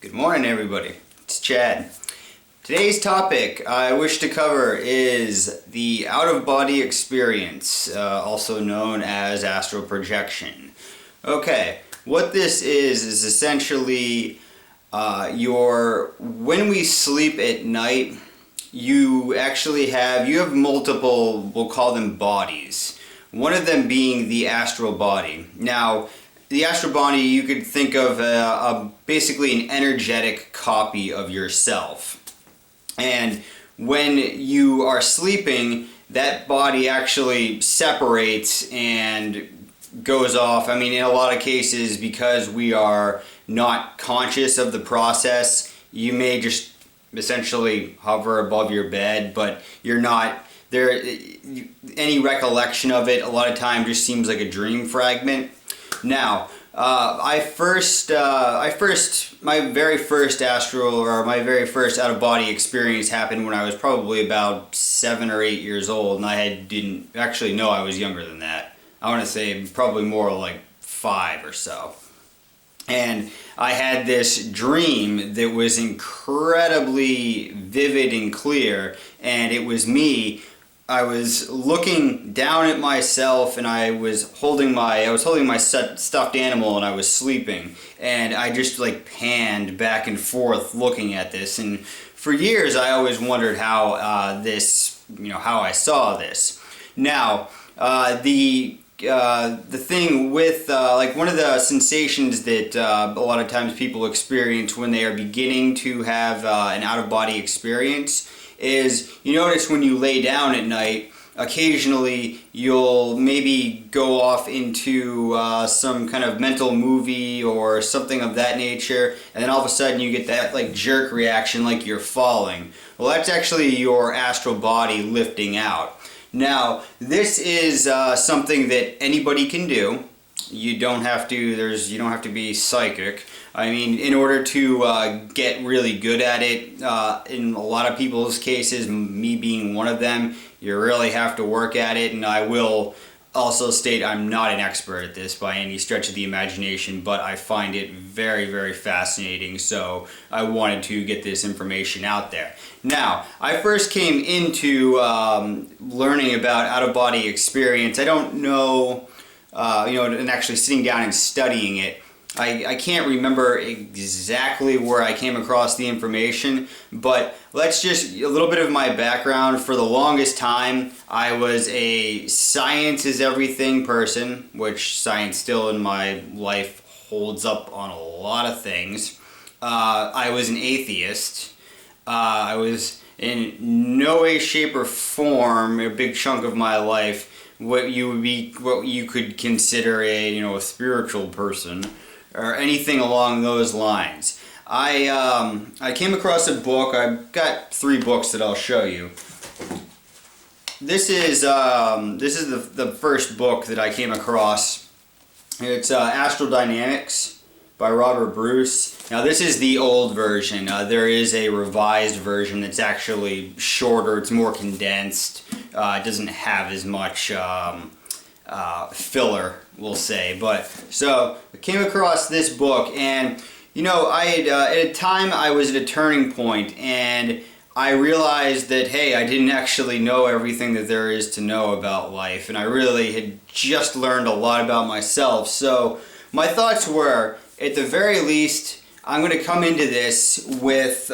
Good morning, everybody. It's Chad. Today's topic I wish to cover is the out-of-body experience, also known as astral projection. Okay, what this is essentially when we sleep at night, you have multiple, we'll call them bodies. One of them being the astral body. Now, the astral body you could think of basically an energetic copy of yourself. And when you are sleeping, that body actually separates and goes off. I mean, in a lot of cases, because we are not conscious of the process, you may just essentially hover above your bed, but you're not there. Any recollection of it a lot of time just seems like a dream fragment. Now, my very first out-of-body experience happened when I was probably about 7 or 8 years old, and I didn't actually know I was younger than that. I want to say probably more like 5 or so. And I had this dream that was incredibly vivid and clear, and it was me. I was looking down at myself, and I was holding my stuffed animal, and I was sleeping, and I just like panned back and forth looking at this. And for years I always wondered how how I saw this. Now, the thing with like one of the sensations that a lot of times people experience when they are beginning to have an out-of-body experience is, you notice when you lay down at night, occasionally you'll maybe go off into some kind of mental movie or something of that nature, and then all of a sudden you get that like jerk reaction like you're falling. Well, that's actually your astral body lifting out. Now, this is something that anybody can do. You don't have to be psychic. I mean, in order to get really good at it, in a lot of people's cases, me being one of them, you really have to work at it. And I will also state I'm not an expert at this by any stretch of the imagination, but I find it very, very fascinating. So I wanted to get this information out there. Now, I first came into learning about out-of-body experience. I don't know, and actually sitting down and studying it. I can't remember exactly where I came across the information, but let's just, a little bit of my background. For the longest time, I was a science is everything person, which science still in my life holds up on a lot of things. I was an atheist. I was in no way, shape, or form, a big chunk of my life, what you could consider a spiritual person, or anything along those lines. I came across a book. I've got 3 books that I'll show you. This is the first book that I came across. It's Astral Dynamics by Robert Bruce. Now, this is the old version. There is a revised version that's actually shorter. It's more condensed. It doesn't have as much filler, we'll say. But so I came across this book, and at a time I was at a turning point, and I realized that, hey, I didn't actually know everything that there is to know about life, and I really had just learned a lot about myself. So my thoughts were, at the very least, I'm going to come into this with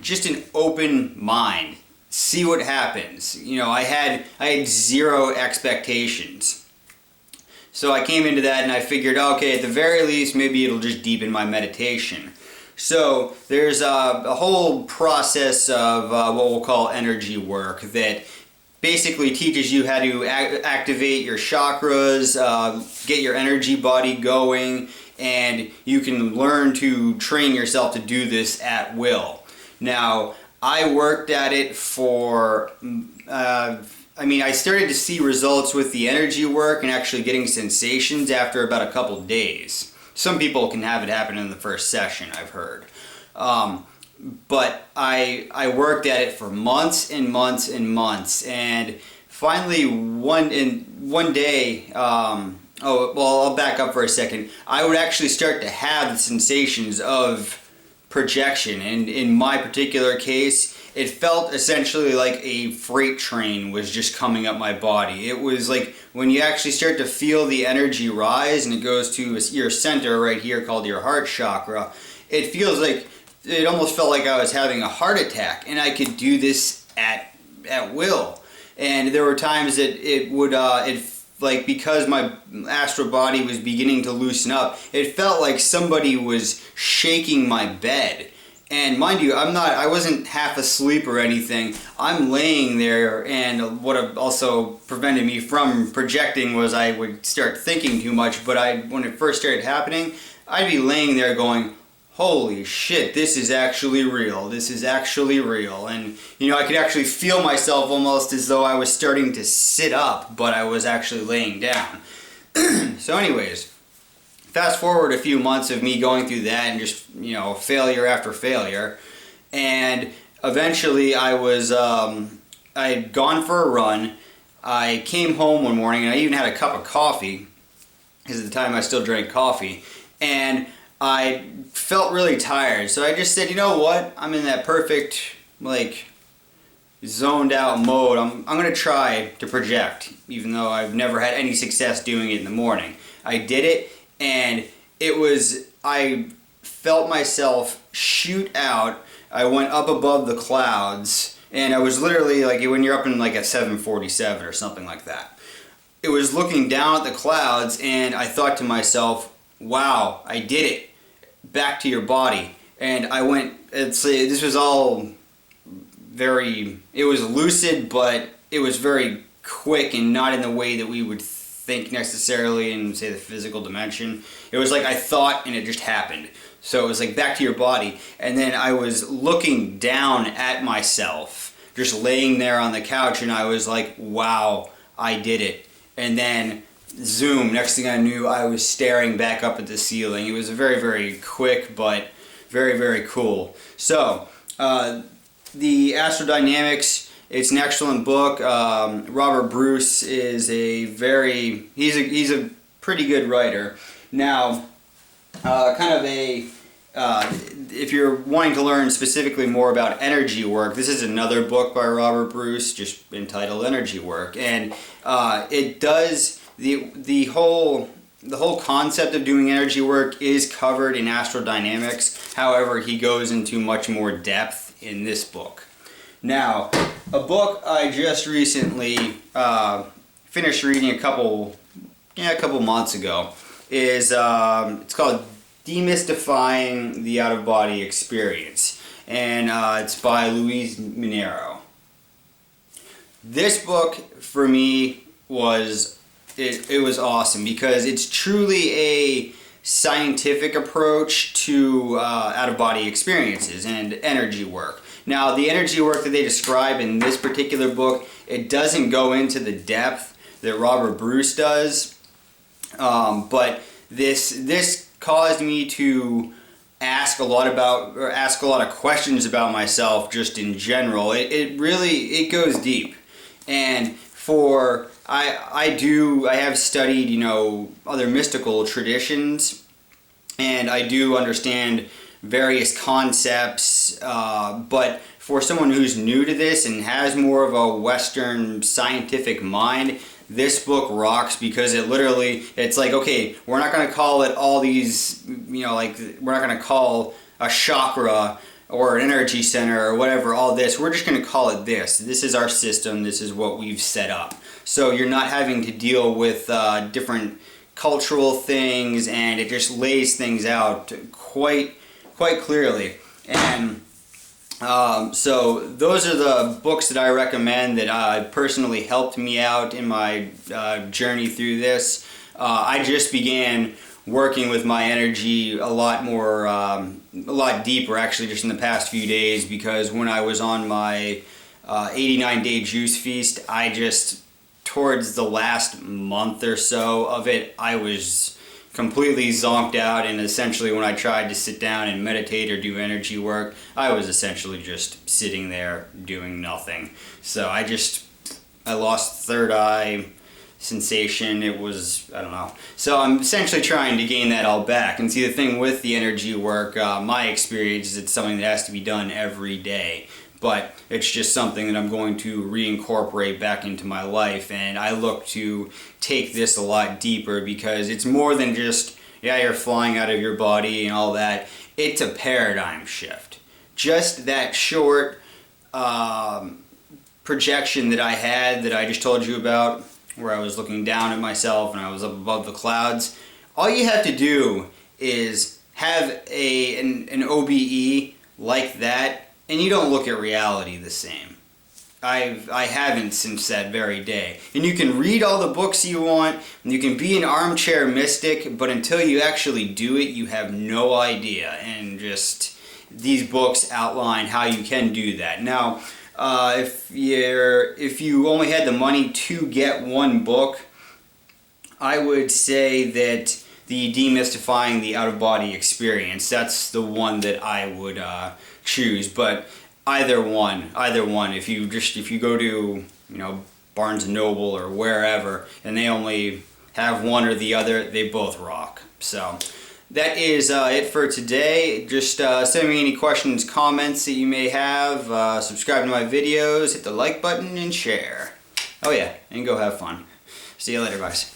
just an open mind. See what happens. I had 0 expectations. So I came into that and I figured, okay, at the very least, maybe it'll just deepen my meditation. So there's a whole process of what we'll call energy work that basically teaches you how to activate your chakras, get your energy body going, and you can learn to train yourself to do this at will. Now, I worked at it for, I started to see results with the energy work and actually getting sensations after about a couple days. Some people can have it happen in the first session, I've heard. But I worked at it for months and months and months, and finally one day Oh, well, I'll back up for a second. I would actually start to have the sensations of projection, and in my particular case, it felt essentially like a freight train was just coming up my body. It was like when you actually start to feel the energy rise and it goes to your center right here called your heart chakra, it feels like, it almost felt like I was having a heart attack, and I could do this at will. And there were times that it would, like, because my astral body was beginning to loosen up, it felt like somebody was shaking my bed. And mind you, I wasn't half asleep or anything. I'm laying there, and what also prevented me from projecting was I would start thinking too much. But when it first started happening, I'd be laying there going, holy shit, this is actually real. This is actually real. And, I could actually feel myself almost as though I was starting to sit up, but I was actually laying down. So anyways, fast forward a few months of me going through that and just, failure after failure. And eventually I had gone for a run. I came home one morning and I even had a cup of coffee, because at the time I still drank coffee. And I felt really tired, so I just said, you know what, I'm in that perfect, zoned out mode. I'm going to try to project, even though I've never had any success doing it in the morning. I did it, and I felt myself shoot out. I went up above the clouds, and I was literally, when you're up in a 747 or something like that. It was looking down at the clouds, and I thought to myself, wow, I did it. Back to your body. And I went, this was all it was lucid, but it was very quick and not in the way that we would think necessarily in, say, the physical dimension. It was like I thought and it just happened. So it was like back to your body. And then I was looking down at myself, just laying there on the couch, and I was like, wow, I did it. And then zoom, next thing I knew, I was staring back up at the ceiling. It was very, very quick, but very, very cool. So, the Astral Dynamics, it's an excellent book. Robert Bruce is he's a pretty good writer. Now, if you're wanting to learn specifically more about energy work, this is another book by Robert Bruce, just entitled Energy Work. And it does, the whole concept of doing energy work is covered in Astral Dynamics. However, he goes into much more depth in this book. Now, a book I just recently finished reading a couple months ago is it's called Demystifying the Out-of-Body Experience, and it's by Luis Minero. This book for me was awesome because it's truly a scientific approach to out-of-body experiences and energy work. Now, the energy work that they describe in this particular book, it doesn't go into the depth that Robert Bruce does, but this caused me to ask a lot of questions about myself just in general. It really goes deep, and I have studied, other mystical traditions, and I do understand various concepts, but for someone who's new to this and has more of a Western scientific mind, this book rocks because it's like, okay, we're not going to call it all these, we're not going to call a chakra or an energy center or whatever, all this. We're just going to call it this. This is our system. This is what we've set up. So you're not having to deal with different cultural things, and it just lays things out quite clearly. And so those are the books that I recommend that personally helped me out in my journey through this. I just began working with my energy a lot deeper actually just in the past few days, because when I was on my 89-day juice feast, towards the last month or so of it, I was completely zonked out, and essentially when I tried to sit down and meditate or do energy work, I was essentially just sitting there doing nothing. So I lost third eye, sensation. It was, I don't know. So I'm essentially trying to gain that all back. And see, the thing with the energy work, my experience is it's something that has to be done every day. But it's just something that I'm going to reincorporate back into my life, and I look to take this a lot deeper because it's more than just, yeah, you're flying out of your body and all that. It's a paradigm shift. Just that short projection that I had that I just told you about, where I was looking down at myself and I was up above the clouds. All you have to do is have an OBE like that, and you don't look at reality the same. I haven't since that very day. And you can read all the books you want, and you can be an armchair mystic, but until you actually do it, you have no idea. And just these books outline how you can do that. Now, if you only had the money to get one book, I would say that the Demystifying the Out-of-Body Experience, that's the one that I would choose. But either one. If you go to, Barnes and Noble or wherever, and they only have one or the other, they both rock. So that is it for today. Just send me any questions, comments that you may have. Subscribe to my videos, hit the like button, and share. Oh yeah, and go have fun. See you later, guys.